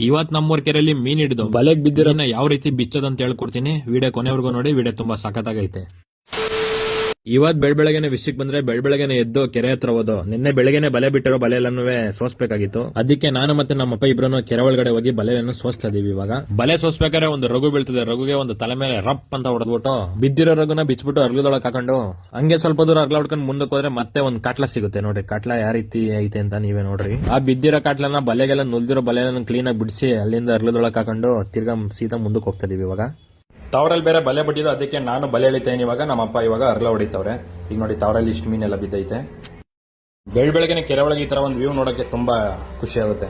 ಇವತ್ ನಮ್ಮೂರ್ ಕೆರೆಯಲ್ಲಿ ಮೀನ್ ಹಿಡಿದು ಬಲೆಗ್ ಬಿದ್ದಿರೋನ ಯಾವ ರೀತಿ ಬಿಚ್ಚೋದಂತ ಹೇಳ್ಕೊಡ್ತೀನಿ. ವಿಡಿಯೋ ಕೊನೆವರೆಗೂ ನೋಡಿ. ವಿಡಿಯೋ ತುಂಬಾ ಸಖತ್ತಾಗೈತೆ. ಇವತ್ ಬೆಳಬೆಳಗ್ಗೆನೆ ವಿಷಯಕ್ಕೆ ಬಂದ್ರೆ ಬೆಳಬೆಳಗ್ಗೆನೆ ಎದ್ದು ಕೆರೆ ಹತ್ರ ಹೋದು. ನಿನ್ನೆ ಬೆಳಗ್ಗೆನೆ ಬಲೆ ಬಿಟ್ಟಿರೋ ಬಲೆ ಎಲ್ಲನೂ ಸೋಸ್ಬೇಕಾಗಿತ್ತು. ಅದಕ್ಕೆ ನಾನು ಮತ್ತೆ ನಮ್ಮಪ್ಪ ಇಬ್ರು ಕೆರೆ ಒಳಗಡೆ ಹೋಗಿ ಬಲೆಯನ್ನು ಸೋಸ್ತಾ ಇದೀವಿ. ಇವಾಗ ಬಲೆ ಸೋಸ್ಬೇಕಾದ್ರೆ ಒಂದು ರಘು ಬೀಳ್ತದೆ. ರಘುಗೆ ಒಂದು ತಲೆ ಮೇಲೆ ರಪ್ ಅಂತ ಹೊಡೆದ್ಬಿಟ್ಟು ಬಿದ್ದಿರೋ ರಘುನ ಬಿಚ್ಬಿಟ್ಟು ಅರ್ಗದೊಳಗೆ ಹಾಕೊಂಡು ಹಂಗೆ ಸ್ವಲ್ಪ ದೂರ ಅರ್ಗ್ಲ ಹೊಡ್ಕೊಂಡು ಮುಂದಕ್ಕೆ ಹೋದ್ರೆ ಮತ್ತೆ ಒಂದು ಕಾಟ್ಲ ಸಿಗುತ್ತೆ. ನೋಡ್ರಿ ಕಾಟ್ಲ ಯಾವ ರೀತಿ ಐತೆ ಅಂತ ನೀವೇ ನೋಡ್ರಿ. ಆ ಬಿದ್ದಿರೋ ಕಾಟ್ಲನ ಬಲೆಗೆಲ್ಲ ನುಲ್ದಿರೋ ಬಲೆನ ಕ್ಲೀನ್ ಆಗಿ ಬಿಡಿಸಿ ಅಲ್ಲಿಂದ ಅರ್ಗದೊಳಗೆ ಹಾಕೊಂಡು ತಿರ್ಗಾ ಸೀದಾ ಮುಂದಕ್ಕೆ ಹೋಗ್ತಾ ಇದೀವಿ. ಇವಾಗ ತಾವರಲ್ಲಿ ಬೇರೆ ಬಲೆ ಬಿಟ್ಟಿದ್ದು, ಅದಕ್ಕೆ ನಾನು ಬಲೆ ಎಳಿತೇನೆ. ಇವಾಗ ನಮ್ಮಪ್ಪ ಇವಾಗ ಅರ್ಲ ಹೊಡಿತಾವ್ರೆ. ಈಗ ನೋಡಿ ತಾವರಲ್ಲಿ ಇಷ್ಟು ಮೀನೆಲ್ಲ ಬಿದ್ದೈತೆ. ಬೆಳಬೆಳಗ್ಗೆನೆ ಕೆರೆ ಒಳಗೆ ಈ ತರ ಒಂದು ವ್ಯೂ ನೋಡಕ್ಕೆ ತುಂಬಾ ಖುಷಿ ಆಗುತ್ತೆ.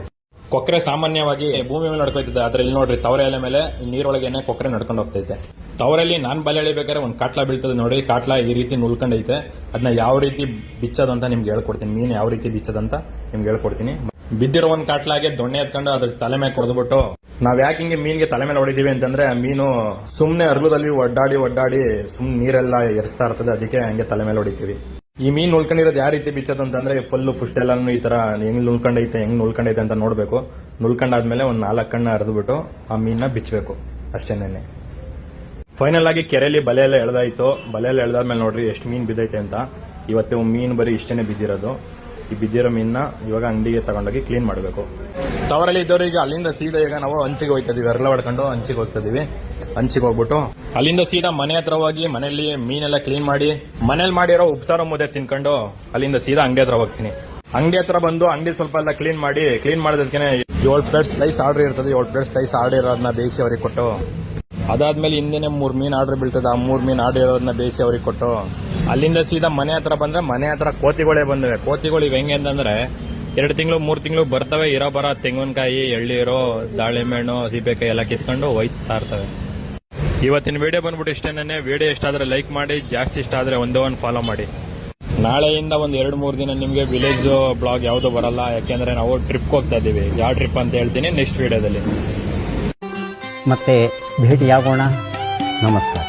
ಕೊಕ್ರೆ ಸಾಮಾನ್ಯವಾಗಿ ಭೂಮಿ ಮೇಲೆ ನಡ್ಕೊಯ್ತದೆ, ಆದ್ರೆ ಇಲ್ಲಿ ನೋಡ್ರಿ ತವರೆ ಎಲೆ ಮೇಲೆ ನೀರೊಳಗೇನೆ ಕೊಕ್ರೆ ನಡ್ಕೊಂಡು ಹೋಗ್ತೈತೆ. ತವರಲ್ಲಿ ನಾನ್ ಬಲೆ ಎಳಿಬೇಕಾದ್ರೆ ಒಂದು ಕಾಟ್ಲಾ ಬೀಳ್ತದೆ ನೋಡಿ. ಕಾಟ್ಲಾ ಈ ರೀತಿ ನುಲ್ಕೊಂಡೈತೆ. ಅದನ್ನ ಯಾವ ರೀತಿ ಬಿಚ್ಚೋದಂತ ನಿಮ್ಗೆ ಹೇಳ್ಕೊಡ್ತೀನಿ. ಮೀನು ಯಾವ ರೀತಿ ಬಿಚ್ಚೋದಂತ ನಿಮ್ಗೆ ಹೇಳ್ಕೊಡ್ತೀನಿ. ಬಿದ್ದಿರೋ ಒಂದ್ ಕಾಟ್ಲಾಗೆ ದೊಣ್ಣೆ ಎತ್ಕೊಂಡು ಅದಕ್ಕೆ ತಲೆ ಮೇಲೆ ಕೊಡ್ದ್ಬಿಟ್ಟು ನಾವ್ ಯಾಕೆ ಹಿಂಗೆ ಮೀನ್ಗೆ ತಲೆ ಮೇಲೆ ಹೊಡಿದೀವಿ ಅಂತಂದ್ರೆ ಮೀನು ಸುಮ್ನೆ ಅರ್ಲದಲ್ಲಿ ಒಡ್ಡಾಡಿ ಸುಮ್ನೆ ನೀರೆಲ್ಲ ಎರ್ಸ್ತಾ ಇರ್ತದೆ. ಅದಕ್ಕೆ ಹಂಗೆ ತಲೆ ಮೇಲೆ ಹೊಡಿತೀವಿ. ಈ ಮೀನ್ ಉಳ್ಕೊಂಡಿರೋದು ಯಾವ ರೀತಿ ಬಿಚ್ಚೋದು ಅಂತಂದ್ರೆ ಫುಲ್ ಫುಸ್ಟ್ ಎಲ್ಲಾನು ಈ ತರ ಹೆಂಗ್ ನುಲ್ಕೊಂಡೈತೆ ಅಂತ ನೋಡ್ಬೇಕು. ನುಲ್ಕೊಂಡಾದ್ಮೇಲೆ ಒಂದ್ 4 ಕಣ್ಣ ಅರ್ದ್ಬಿಟ್ಟು ಆ ಮೀನ್ನ ಬಿಚ್ಚಬೇಕು ಅಷ್ಟೇನೆ. ಫೈನಲ್ ಆಗಿ ಕೆರೆಯಲ್ಲಿ ಬಲೆ ಎಲ್ಲ ಎಳ್ದಾಯ್ತು. ಬಲೆ ಎಲ್ಲ ಎಳ್ದಾದ್ಮೇಲೆ ನೋಡ್ರಿ ಎಷ್ಟು ಮೀನ್ ಬಿದ್ದೈತೆ ಅಂತ. ಇವತ್ತು ಮೀನ್ ಬರೀ ಇಷ್ಟೇನೆ ಬಿದ್ದಿರೋದು. ಈ ಬಿದ್ದಿರೋ ಮೀನ್ನ ಇವಾಗ ಅಂಗಡಿಗೆ ತಗೊಂಡೋಗಿ ಕ್ಲೀನ್ ಮಾಡಬೇಕು. ತವರಲ್ಲಿ ಇದ್ದವರಿಗೆ ಅಲ್ಲಿಂದ ಸೀದಾ ಈಗ ನಾವು ಹಂಚಿಗೆ ಹೋಗ್ತಾ ಇದೀವಿ. ಅರ್ಲ ಹೊಡ್ಕೊಂಡು ಹಂಚಿಗೆ ಹೋಗ್ತಾ ಇದೀವಿ. ಹಂಚಿಗೆ ಹೋಗ್ಬಿಟ್ಟು ಅಲ್ಲಿಂದ ಸೀದಾ ಮನೆ ಹತ್ರ ಹೋಗಿ ಮನೆಯಲ್ಲಿ ಮೀನೆಲ್ಲ ಕ್ಲೀನ್ ಮಾಡಿ ಮನೇಲಿ ಮಾಡಿರೋ ಉಪ್ಸಾರ ಮುದ್ದೆ ತಿನ್ಕೊಂಡು ಅಲ್ಲಿಂದ ಸೀದಾ ಅಂಗಡಿ ಹತ್ರ ಹೋಗ್ತೀನಿ. ಅಂಗಡಿ ಹತ್ರ ಬಂದು ಅಂಗಡಿ ಸ್ವಲ್ಪ ಎಲ್ಲ ಕ್ಲೀನ್ ಮಾಡಿದಕ್ಕೆ 7 ಪ್ಲೇಟ್ ಸ್ಲೈಸ್ ಆರ್ಡರ್ ಇರ್ತದೆ. 7 ಪ್ಲೇಟ್ ಸ್ಲೈಸ್ ಆರ್ಡರ್ ಇರೋದನ್ನ ಬೇಯಿಸಿ ಅವ್ರಿಗೆ ಕೊಟ್ಟು, ಅದಾದ್ಮೇಲೆ ಹಿಂದೆನೆ 3 ಮೀನ್ ಆರ್ಡರ್ ಬೀಳ್ತದೆ. ಆ 3 ಮೀನ್ ಆರ್ಡರ್ ಇರೋದನ್ನ ಬೇಯಿಸಿ ಅವ್ರಿಗೆ ಕೊಟ್ಟು ಅಲ್ಲಿಂದ ಸೀದಾ ಮನೆ ಹತ್ರ ಬಂದ್ರೆ ಮನೆ ಹತ್ರ ಕೋತಿಗಳೇ ಬಂದಿವೆ. ಕೋತಿಗಳು ಇವ್ ಹೆಂಗೆ ಅಂತಂದ್ರೆ 2 ತಿಂಗಳು 3 ತಿಂಗಳು ಬರ್ತವೆ. ಇರೋ ಬರ ತೆಂಗಿನಕಾಯಿ, ಎಳ್ಳೀರು, ದಾಳಿಂಬೆ ಹಣ್ಣು, ಸೀಬೆಕಾಯಿ ಎಲ್ಲ ಕಿತ್ಕೊಂಡು ಒಯ್ತಾ ಇರ್ತವೆ. ಇವತ್ತಿನ ವಿಡಿಯೋ ಬಂದ್ಬಿಟ್ಟು ಇಷ್ಟೇನೆ. ವಿಡಿಯೋ ಇಷ್ಟ ಆದ್ರೆ ಲೈಕ್ ಮಾಡಿ, ಜಾಸ್ತಿ ಇಷ್ಟ ಆದ್ರೆ ಒಂದೇ ಒಂದು ಫಾಲೋ ಮಾಡಿ. ನಾಳೆಯಿಂದ ಒಂದು 2-3 ದಿನ ನಿಮಗೆ ವಿಲೇಜ್ ಬ್ಲಾಗ್ ಯಾವುದು ಬರಲ್ಲ, ಯಾಕೆಂದ್ರೆ ನಾವು ಟ್ರಿಪ್ ಹೋಗ್ತಾ ಇದೀವಿ. ಯಾವ ಟ್ರಿಪ್ ಅಂತ ಹೇಳ್ತೀನಿ ನೆಕ್ಸ್ಟ್ ವಿಡಿಯೋದಲ್ಲಿ. ಮತ್ತೆ ಭೇಟಿಯಾಗೋಣ. ನಮಸ್ಕಾರ.